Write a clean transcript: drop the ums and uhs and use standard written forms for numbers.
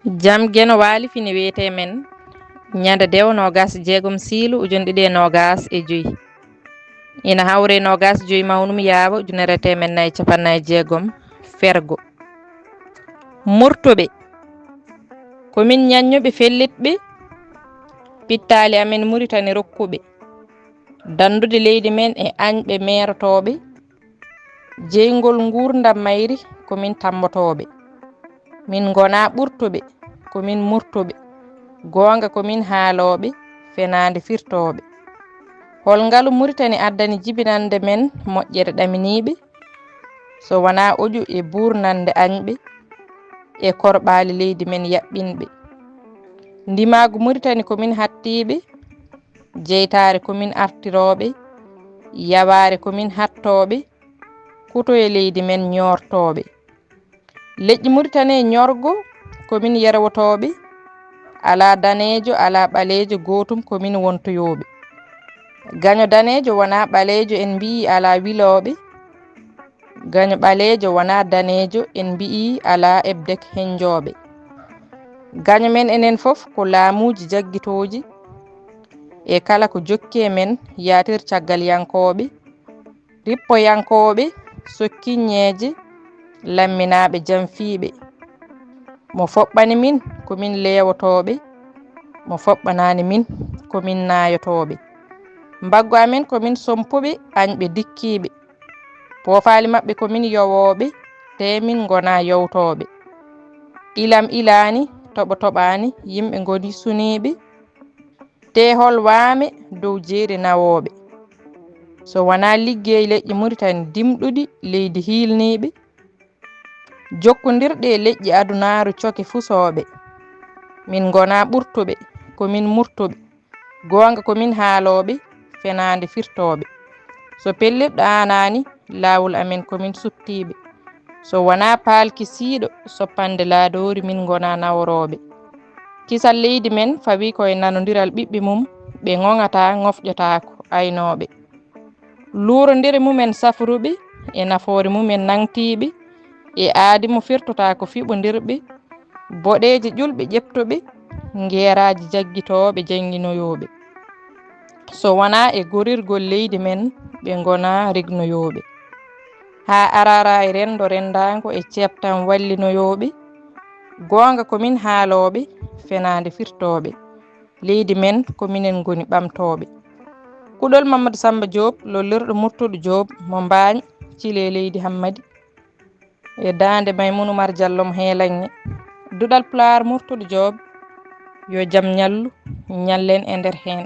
jam geno waali fini wiyete men ñande dewnogas jeegom siilu ujune ɗiɗi e nogas e joyi ina hawre nogas joyi mawnum yaawa ujunere temen nayyi capannayyi jeegom fergo murtuɓe komin ñaññuɓe fellitɓe pittali amen Mauritanie rokkuɓe dandude leydi men e añɓe merotoɓe jeygol gurdam mayri komin tammotoɓe min gona ɓurtuɓe komin murtuɓe gonga komin haaloɓe fenade firtoɓe hol ngaalu Mauritanie addani jibinande men moƴƴere ɗaminiɓe so wona oƴu e burnande añɓe e korɓali leydi men yaɓɓinɓe ndimagu Mauritanie komin hattiɓe jeytare komin artiroɓe yaware komin hattoɓe kuto e leydi men ñortoɓe leƴƴi Mauritanie ñorgo komin yerwotoɓe ala danejo ala ɓalejo gotum komin wontoyoɓe gaño danejo wona ɓalejo en mbi ala wiloɓe gaño ɓalejo wona danejo en mbi ala ebdek henjoɓe gaño men enen foof ko laamuji jagguitoji e kala ko jokki e men yatir caggal yankoɓe rippoyankoɓe sokkiñeje lamminaɓe jamfiɓe mo foɓɓani min komin lewotoɓe mo foɓɓanani min komin nayotoɓe mbaggu amen komin sompuɓe añɓe dikkiɓe poofali mabɓe komin yowoɓe te min gona yowtoɓe ilam ilani toɓo toɓani yimɓe goni suniɓe te hol waame dow jeeri nawoɓe so wona liggey leƴƴi Mauritanie dimɗuɗi leydi hilniɓe jokkodirɗe e leƴƴi adunaru coke fusoɓe min gona ɓurtuɓe komin murtuɓe gonga komin haaloɓe fenade firtoɓe so pellitɗo anani lawol amen komin suptiɓe so wona palki siiɗo soppande laadori min gona naworoɓe kisal leydi men fawi koye nanodiral ɓiɓɓe mum ɓe gogata gofƴotako aynoɓe luurodiri mumen safruɓe e nafoore mumen nangtiɓe e aadi mo firtota ko fiɓodirɓe boɗeje ƴulɓe ƴeftoɓe gueraji jagguitoɓe jangguinoyoɓe so wona e gorirgol leydi men ɓe gona regnoyoɓe ha arara e rendo rendago e cebtan wallinoyoɓe gonga komin haaloɓe fenade firtoɓe leydi men kominen goni ɓamtoɓe kuɗol Mamadou Samba Diop lollirɗo murtuɗo Diop mo Mbagne Thile leydi Hammadi e dande Maymouna Oumar Diallo mo Heelagni duɗal Pulaar murtuɗo Diop yo jaam ñallu ñallen e nder hen